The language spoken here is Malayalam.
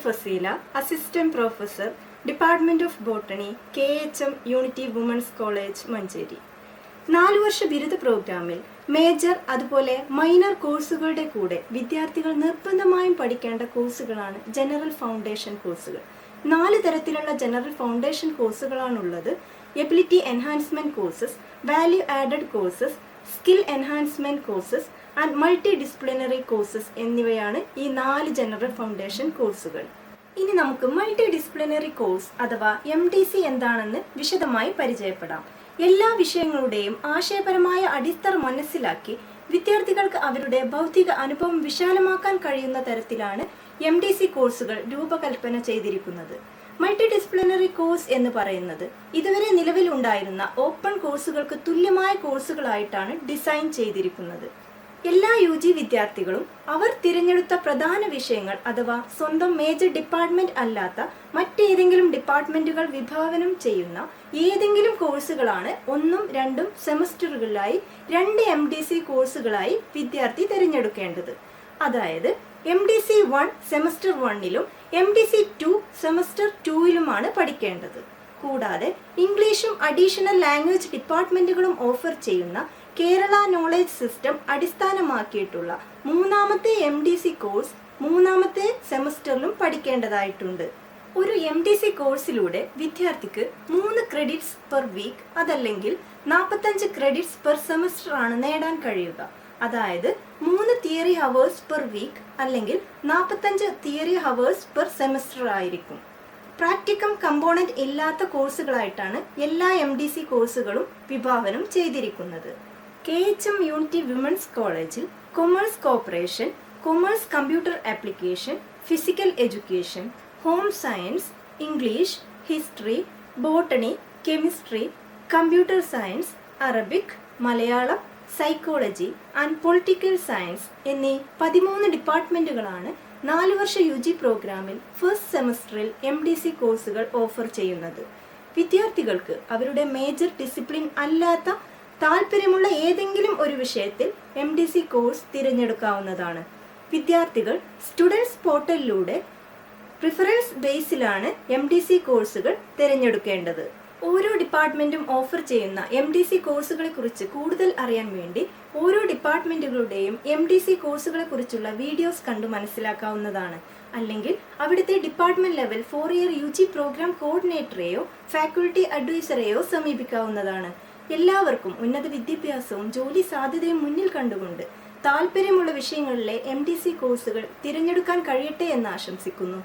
Faseela, assistant professor, department of botany, KHM unity women's college, Manjeri. 4 വർഷ ബിരുദ പ്രോഗ്രാമിൽ മേജർ അതുപോലെ മൈനർ കോഴ്സുകളുടെ കൂടെ വിദ്യാർത്ഥികൾ നിർബന്ധമായും പഠിക്കേണ്ട കോഴ്സുകളാണ് ജനറൽ ഫൗണ്ടേഷൻ കോഴ്സുകൾ. 4 തരത്തിലുള്ള ജനറൽ ഫൗണ്ടേഷൻ കോഴ്സുകളാണുള്ളത്. Ability enhancement courses, value added courses, skill enhancement courses and multidisciplinary courses എന്നിവയാണ് ഈ 4 ജനറൽ ഫൗണ്ടേഷൻ കോഴ്സുകൾ. ഇനി നമുക്ക് മൾട്ടി ഡിസിപ്ലിനറി കോഴ്സ് അഥവാ MDC എന്താണെന്ന് വിശദമായി പരിചയപ്പെടാം. എല്ലാ വിഷയങ്ങളുടെയും ആശയപരമായ അടിത്തറ മനസ്സിലാക്കി വിദ്യാർത്ഥികൾക്ക് അവരുടെ ഭൗതിക അനുഭവം വിശാലമാക്കാൻ കഴിയുന്ന തരത്തിലാണ് MDC കോഴ്സുകൾ രൂപകൽപ്പന ചെയ്തിരിക്കുന്നത്. മൾട്ടി ഡിസിപ്ലിനറി കോഴ്സ് എന്ന് പറയുന്നത് ഇതുവരെ നിലവിലുണ്ടായിരുന്ന ഓപ്പൺ കോഴ്സുകൾക്ക് തുല്യമായ കോഴ്സുകളായിട്ടാണ് ഡിസൈൻ ചെയ്തിരിക്കുന്നത്. എല്ലാ UG വിദ്യാർത്ഥികളും അവർ തിരഞ്ഞെടുത്ത പ്രധാന വിഷയങ്ങൾ അഥവാ സ്വന്തം മേജർ ഡിപ്പാർട്ട്മെന്റ് അല്ലാത്ത മറ്റേതെങ്കിലും ഡിപ്പാർട്ട്മെന്റുകൾ വിഭാവനം ചെയ്യുന്ന ഏതെങ്കിലും കോഴ്സുകളാണ് 1ഉം 2ഉം സെമസ്റ്ററുകളിലായി 2 MDC കോഴ്സുകളായി വിദ്യാർത്ഥി തിരഞ്ഞെടുക്കേണ്ടത്. അതായത് MDC 1 സെമസ്റ്റർ 1ലും MDC 2 സെമസ്റ്റർ 2ലുമാണ് പഠിക്കേണ്ടത്. കൂടാതെ ഇംഗ്ലീഷും അഡീഷണൽ ലാംഗ്വേജ് ഡിപ്പാർട്ട്മെന്റുകളും ഓഫർ ചെയ്യുന്ന കേരള നോളജ് സിസ്റ്റം അടിസ്ഥാനമാക്കിയിട്ടുള്ള 3ാമത്തെ MDC കോഴ്സ് 3ാമത്തെ സെമസ്റ്ററിലും പഠിക്കേണ്ടതായിട്ടുണ്ട്. ഒരു MDC കോഴ്സിലൂടെ വിദ്യാർത്ഥിക്ക് 3 ക്രെഡിറ്റ്സ് പെർ വീക്ക് അതല്ലെങ്കിൽ 45 ക്രെഡിറ്റ്സ് പെർ സെമസ്റ്റർ ആണ് നേടാൻ കഴിയുക. അതായത് 3 തിയറി ഹവേഴ്സ് പെർ വീക്ക് അല്ലെങ്കിൽ 45 തിയറി ഹവേഴ്സ് പെർ സെമസ്റ്റർ ആയിരിക്കും. പ്രാക്ടിക്കം കമ്പോണന്റ് ഇല്ലാത്ത കോഴ്സുകളായിട്ടാണ് എല്ലാ MDC കോഴ്സുകളും വിഭാവനം ചെയ്തിരിക്കുന്നത്. KHM യൂണിറ്റി വിമൻസ് കോളേജിൽ commerce corporation, commerce computer application, physical education, home science, English, history, botany, chemistry, computer science, Arabic, Malayalam, psychology and political science എന്നീ 13 ഡിപ്പാർട്ട്മെന്റുകളാണ് 4 വർഷ UG പ്രോഗ്രാമിൽ ഫസ്റ്റ് സെമസ്റ്ററിൽ MDC കോഴ്സുകൾ ഓഫർ ചെയ്യുന്നത്. വിദ്യാർത്ഥികൾക്ക് അവരുടെ മേജർ ഡിസിപ്ലിൻ അല്ലാത്ത താല്പര്യമുള്ള ഏതെങ്കിലും ഒരു വിഷയത്തിൽ MDC കോഴ്സ് തിരഞ്ഞെടുക്കാവുന്നതാണ്. വിദ്യാർത്ഥികൾ സ്റ്റുഡൻസ് പോർട്ടലിലൂടെ പ്രിഫറൻസ് ബേസിലാണ് MDC കോഴ്സുകൾ തിരഞ്ഞെടുക്കേണ്ടത്. ഓരോ ഡിപ്പാർട്ട്മെന്റും ഓഫർ ചെയ്യുന്ന MDC കോഴ്സുകളെ കുറിച്ച് കൂടുതൽ അറിയാൻ വേണ്ടി ഓരോ ഡിപ്പാർട്ട്മെന്റുകളുടെയും MDC കോഴ്സുകളെ കുറിച്ചുള്ള വീഡിയോസ് കണ്ടു മനസ്സിലാക്കാവുന്നതാണ്. അല്ലെങ്കിൽ അവിടുത്തെ department level 4 year UG programme കോർഡിനേറ്ററെയോ ഫാക്കൽറ്റി അഡ്വൈസറെയോ സമീപിക്കാവുന്നതാണ്. എല്ലാവർക്കും ഉന്നത വിദ്യാഭ്യാസവും ജോലി സാധ്യതയും മുന്നിൽ കണ്ടുകൊണ്ട് താല്പര്യമുള്ള വിഷയങ്ങളിലെ MDC കോഴ്സുകൾ തിരഞ്ഞെടുക്കാൻ കഴിയട്ടെ എന്ന് ആശംസിക്കുന്നു.